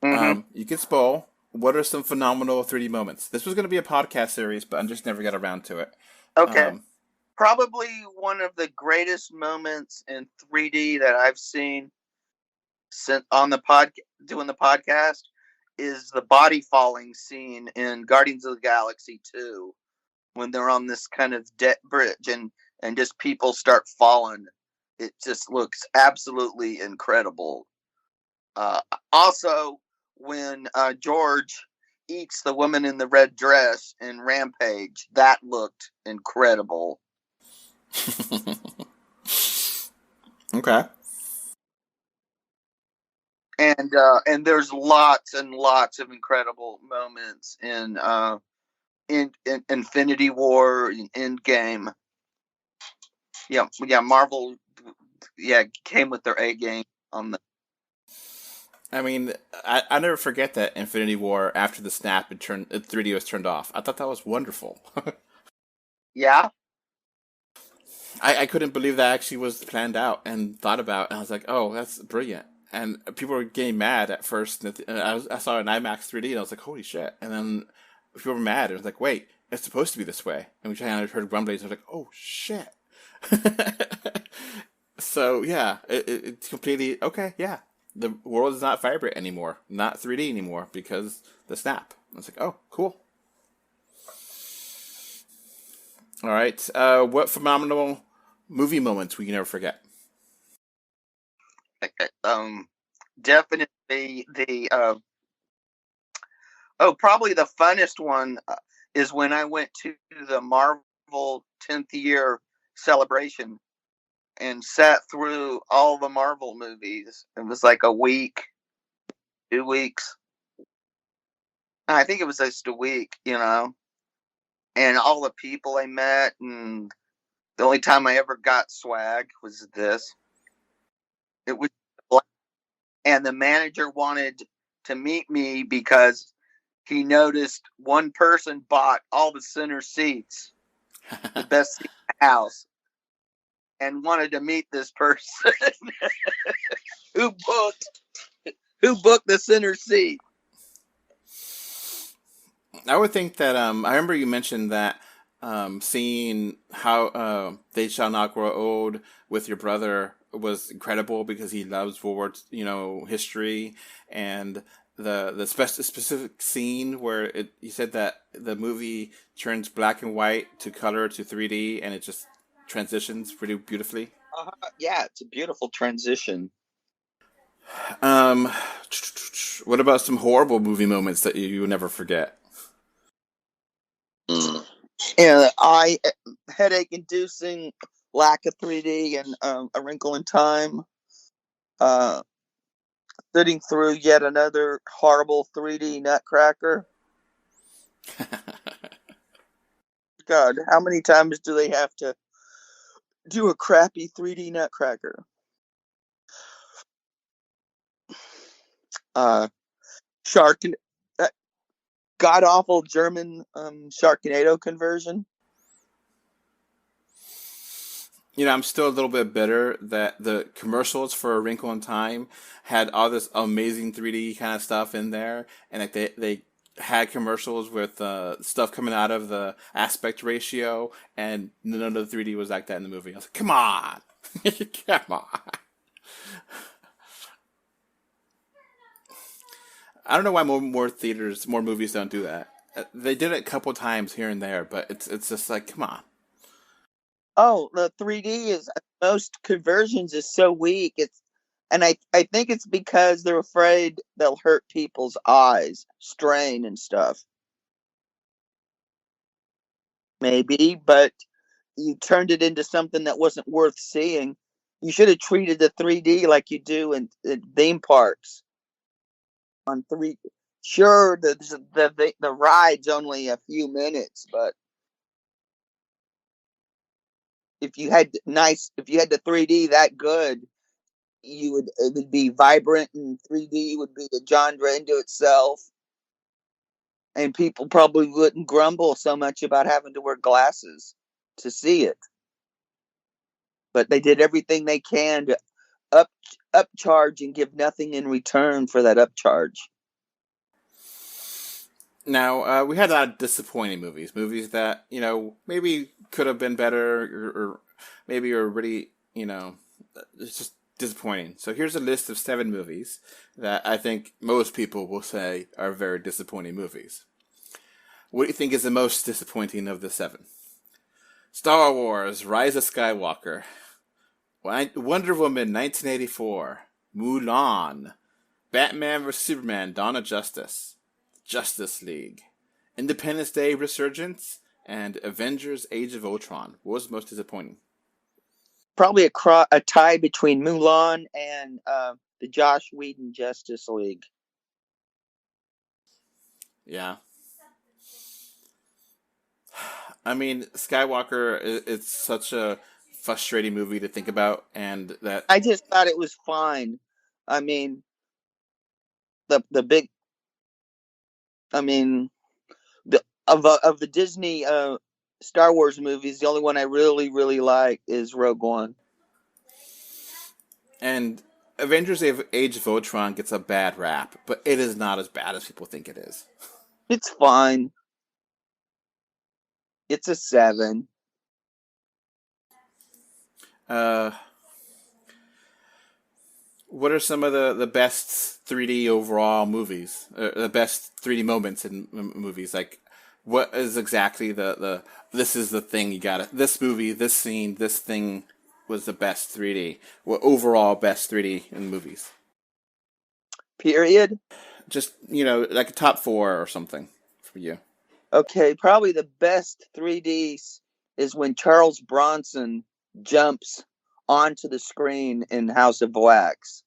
hmm You can spoil. What are some phenomenal 3D moments? This was going to be a podcast series, but I just never got around to it. Okay, Um, probably one of the greatest moments in 3D that I've seen since on the doing the podcast is the body falling scene in Guardians of the Galaxy 2 when they're on this kind of debt bridge and just people start falling. It just looks absolutely incredible. Also, when George eats the woman in the red dress in Rampage, that looked incredible. okay. And there's lots and lots of incredible moments in Infinity War, in Endgame. Yeah, Marvel, yeah, came with their A game on the. I mean, I never forget that Infinity War after the snap, 3D was turned off. I thought that was wonderful. Yeah, I couldn't believe that actually was planned out and thought about, and I was like, oh, that's brilliant. And people were getting mad at first. And I saw an IMAX 3D, and I was like, holy shit. And then people were mad. And I was like, wait, it's supposed to be this way. And we kind of heard rumblings. And I was like, oh shit. So yeah, it's completely okay. Yeah, the world is not vibrant anymore, not 3D anymore because the snap. I was like, oh, cool. All right. What phenomenal movie moments we can never forget? um, definitely probably the funnest one is when I went to the Marvel 10th year celebration and sat through all the Marvel movies. It was like a week, 2 weeks. I think it was just a week, and all the people I met, and the only time I ever got swag was this. It was, and the manager wanted to meet me because he noticed one person bought all the center seats, the best seat in the house, and wanted to meet this person who booked who booked the center seat. I would think that I remember you mentioned that seeing how They Shall Not Grow Old with your brother was incredible because he loves World War, history and the specific scene where you said that the movie turns black and white to color to 3D and it just transitions pretty beautifully. Yeah, it's a beautiful transition. Um, what about some horrible movie moments that you will never forget? And I headache inducing lack of 3D and A Wrinkle in Time. Uh, Sitting through yet another horrible 3D Nutcracker. God, how many times do they have to do a crappy 3D Nutcracker? Uh, Shark, that god awful German Sharknado conversion. I'm still a little bit bitter that the commercials for A Wrinkle in Time had all this amazing 3D kind of stuff in there, and like they had commercials with stuff coming out of the aspect ratio, and none of the 3D was like that in the movie. I was like, come on, come on. I don't know why more movies don't do that. They did it a couple times here and there, but it's just like, come on. Oh, the 3D is most conversions is so weak. I think it's because they're afraid they'll hurt people's eyes, strain and stuff. Maybe, but you turned it into something that wasn't worth seeing. You should have treated the 3D like you do in theme parks on three. Sure, the ride's only a few minutes, but if you had the 3D that good, it would be vibrant, and 3D would be a genre into itself, and people probably wouldn't grumble so much about having to wear glasses to see it. But they did everything they can to up upcharge and give nothing in return for that upcharge. Now, we had a lot of disappointing movies that, maybe could have been better, or maybe are really, it's just disappointing. So here's a list of 7 movies that I think most people will say are very disappointing movies. What do you think is the most disappointing of the 7? Star Wars: Rise of Skywalker, Wonder Woman 1984, Mulan, Batman vs Superman: Dawn of Justice, Justice League, Independence Day: Resurgence, and Avengers: Age of Ultron. What was most disappointing? Probably a tie between Mulan and the Josh Whedon Justice League. Yeah. I mean, Skywalker, it's such a frustrating movie to think about, and that. I just thought it was fine. I mean, the big. I mean, of the Disney Star Wars movies, the only one I really like is Rogue One. And Avengers: Age of Ultron gets a bad rap, but it is not as bad as people think it is. It's fine. It's a 7. Uh, what are some of the best 3D overall movies? The best 3D moments in movies? Like, what is exactly the this is the thing you got to this movie, this scene, this thing was the best 3D? What overall best 3D in movies? Period. Just, like a top 4 or something for you. Okay, probably the best 3Ds is when Charles Bronson jumps onto the screen in House of Wax.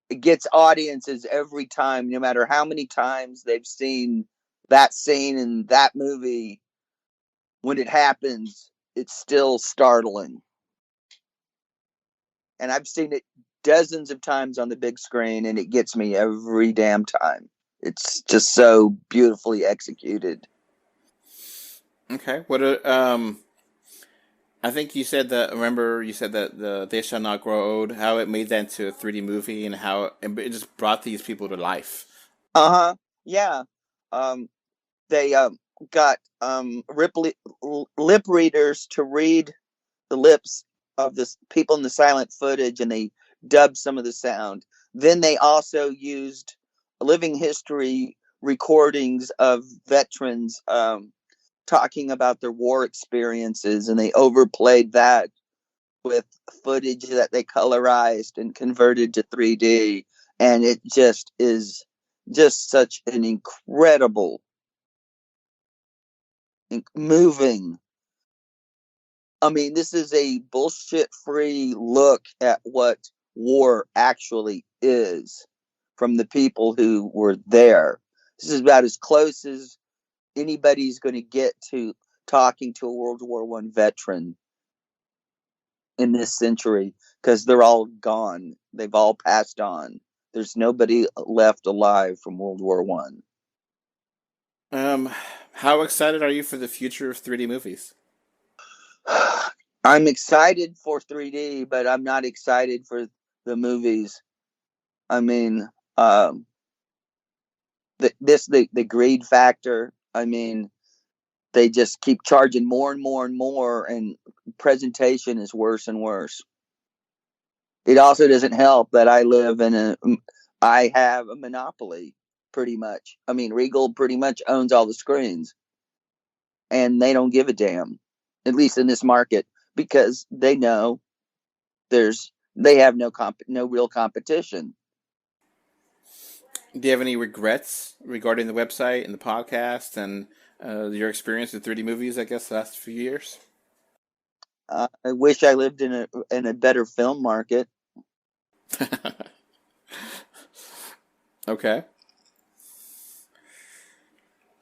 It gets audiences every time, no matter how many times they've seen that scene in that movie. When it happens, it's still startling. And I've seen it dozens of times on the big screen, and it gets me every damn time. It's just so beautifully executed. Okay. I think you said that. Remember, you said that the They Shall Not Grow Old. How it made that into a 3D movie, and how it just brought these people to life. Uh-huh. Yeah. They got lip readers to read the lips of the people in the silent footage, and they dubbed some of the sound. Then they also used living history recordings of veterans talking about their war experiences, and they overplayed that with footage that they colorized and converted to 3D. And it just is just such an incredible, moving. I mean, this is a bullshit free look at what war actually is from the people who were there. This is about as close as anybody's going to get to talking to a World War I veteran in this century, because they're all gone. They've all passed on. There's nobody left alive from World War I. How excited are you for the future of 3D movies? I'm excited for 3D, but I'm not excited for the movies. I mean, the greed factor. I mean, they just keep charging more and more and more, and presentation is worse and worse. It also doesn't help that I have a monopoly, pretty much. I mean, Regal pretty much owns all the screens, and they don't give a damn. at least in this market, because they know they have no real competition. Do you have any regrets regarding the website and the podcast and your experience with 3D movies, I guess, the last few years? I wish I lived in a better film market. Okay.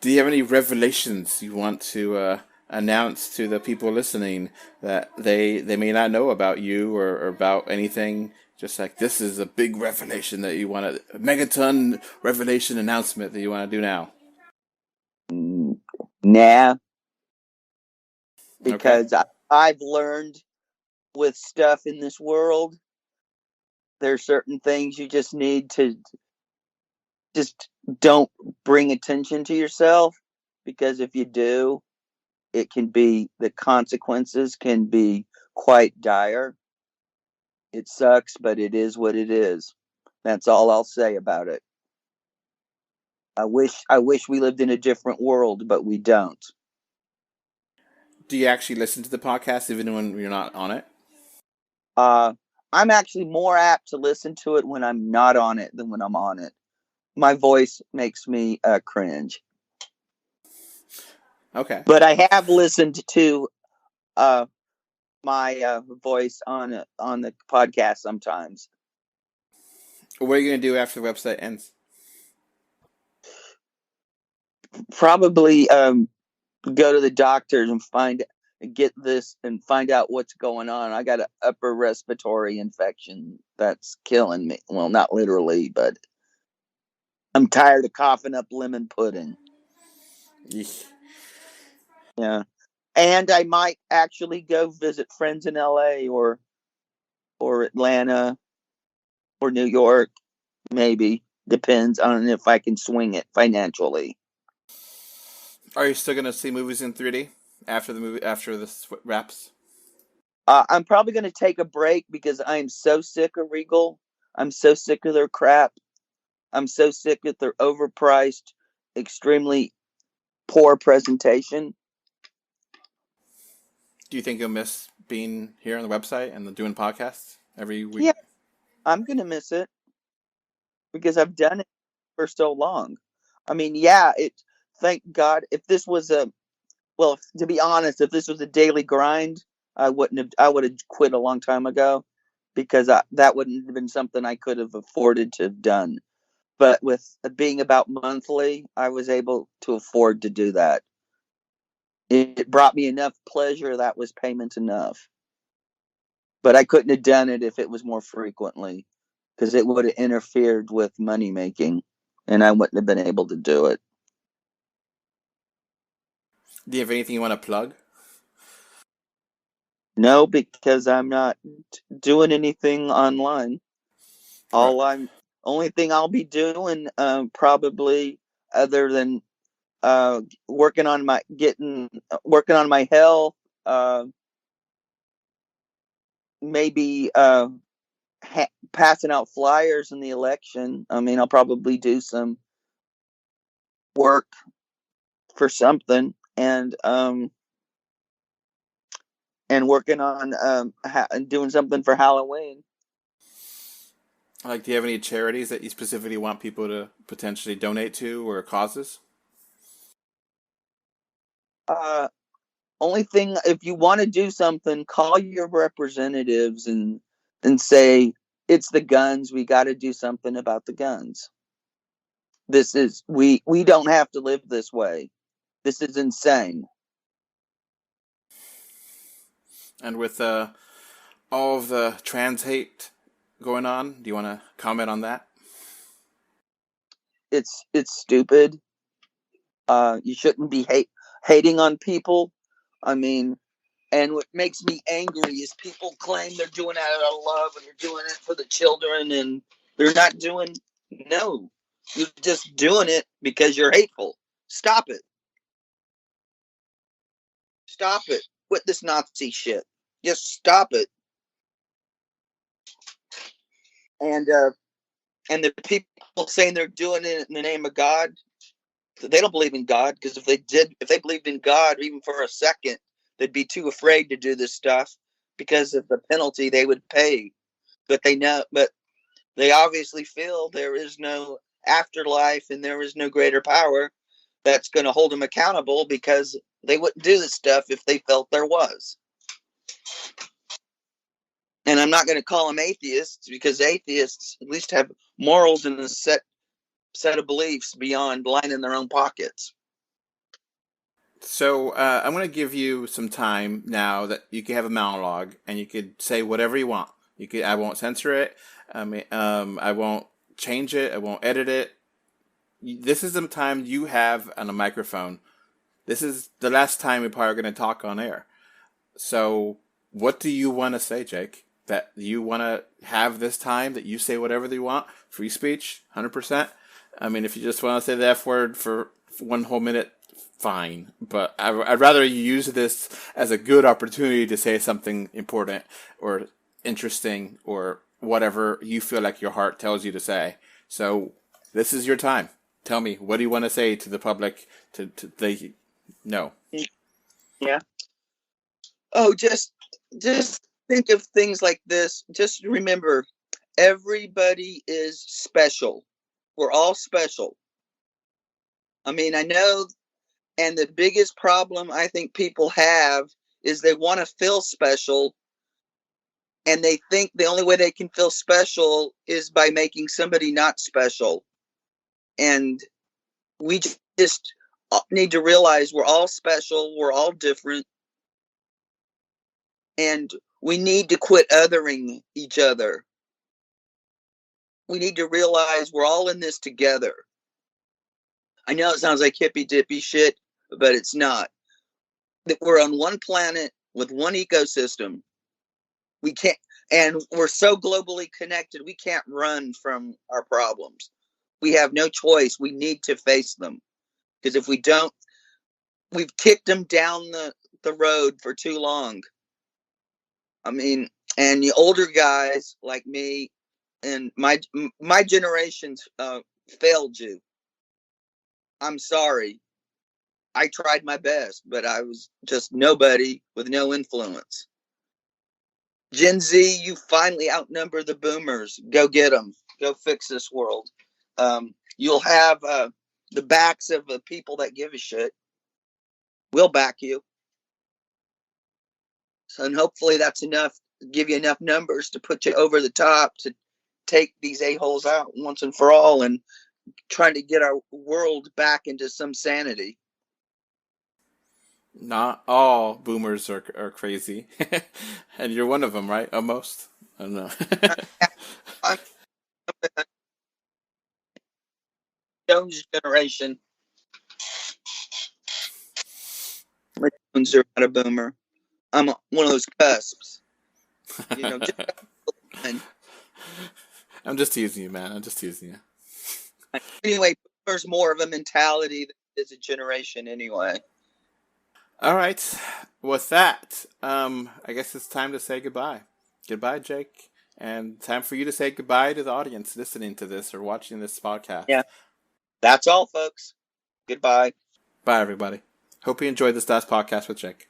Do you have any revelations you want to announce to the people listening that they may not know about you or about anything? Just like this is a big revelation that you want a megaton revelation announcement that you want to do now. Nah, Okay. because I've learned with stuff in this world, there's certain things you just need to just don't bring attention to yourself, because if you do, the consequences can be quite dire. It sucks, but it is what it is. That's all I'll say about it. I wish we lived in a different world, but we don't. Do you actually listen to the podcast even when you're not on it? Uh, I'm actually more apt to listen to it when I'm not on it than when I'm on it. My voice makes me cringe. Okay. But I have listened to uh, my voice on the podcast sometimes. What are you going to do after the website ends? Probably go to the doctors and get this and find out what's going on. I got an upper respiratory infection that's killing me. Well, not literally, but I'm tired of coughing up lemon pudding. Yeesh. Yeah. And I might actually go visit friends in LA or Atlanta or New York, maybe. Depends on if I can swing it financially. Are you still going to see movies in 3D after this wraps? I'm probably going to take a break because I'm so sick of Regal. I'm so sick of their crap. I'm so sick of their overpriced, extremely poor presentation. Do you think you'll miss being here on the website and doing podcasts every week? Yeah, I'm going to miss it because I've done it for so long. I mean, yeah, thank God. If this was to be honest, if this was a daily grind, I would have quit a long time ago, because that wouldn't have been something I could have afforded to have done. But with being about monthly, I was able to afford to do that. It brought me enough pleasure that was payment enough. But I couldn't have done it if it was more frequently, because it would have interfered with money making, and I wouldn't have been able to do it. Do you have anything you want to plug? No, because I'm not doing anything online. Right. Only thing I'll be doing, probably, other than working on my health, maybe passing out flyers in the election. I mean, I'll probably do some work for something, and working on doing something for Halloween. Like, do you have any charities that you specifically want people to potentially donate to or causes? Uh, Only thing, if you want to do something, call your representatives and say it's the guns. We got to do something about the guns. We don't have to live this way. This is insane. And with all of the trans hate going on, do you want to comment on that? It's stupid. You shouldn't be hating on people. I mean, and what makes me angry is people claim they're doing it out of love and they're doing it for the children, and they're not doing. No, you're just doing it because you're hateful. Stop it. Stop it. Quit this Nazi shit. Just stop it. And and the people saying they're doing it in the name of God, they don't believe in God, because if they believed in God even for a second, they'd be too afraid to do this stuff because of the penalty they would pay. But they obviously feel there is no afterlife and there is no greater power that's going to hold them accountable, because they wouldn't do this stuff if they felt there was. And I'm not going to call them atheists, because atheists at least have morals and a set of beliefs beyond lining their own pockets. So I'm going to give you some time now that you can have a monologue, and you could say whatever you want. I won't censor it. I won't change it. I won't edit it. This is the time you have on a microphone. This is the last time we're probably going to talk on air. So what do you want to say, Jake? That you want to have this time that you say whatever you want? Free speech, 100%. I mean, if you just want to say the F word for 1 whole minute, fine. But I'd rather you use this as a good opportunity to say something important or interesting or whatever you feel like your heart tells you to say. So this is your time. Tell me, what do you want to say to the public to they know? Yeah. Oh, just think of things like this. Just remember, everybody is special. We're all special. I mean, I know, and the biggest problem I think people have is they want to feel special, and they think the only way they can feel special is by making somebody not special. And we just need to realize we're all special, we're all different, and we need to quit othering each other. We need to realize we're all in this together. I know it sounds like hippy dippy shit, but it's not. That we're on one planet with one ecosystem. We can't, and we're so globally connected, we can't run from our problems. We have no choice. We need to face them. Because if we don't, we've kicked them down the road for too long. I mean, and the older guys like me and my generation's failed you. I'm sorry. I tried my best, but I was just nobody with no influence. Gen Z, you finally outnumber the boomers. Go get them. Go fix this world. You'll have the backs of the people that give a shit. We'll back you. So, and hopefully that's enough, give you enough numbers to put you over the top to take these a-holes out once and for all, and trying to get our world back into some sanity. Not all boomers are crazy. And you're one of them, right? Almost. I don't know. I'm Jones generation. My Jones are not a boomer. I'm one of those cusps. You know, I'm just teasing you, man. I'm just teasing you. Anyway, there's more of a mentality that is a generation anyway. All right. With that, I guess it's time to say goodbye. Goodbye, Jake. And time for you to say goodbye to the audience listening to this or watching this podcast. Yeah. That's all, folks. Goodbye. Bye, everybody. Hope you enjoyed this last podcast with Jake.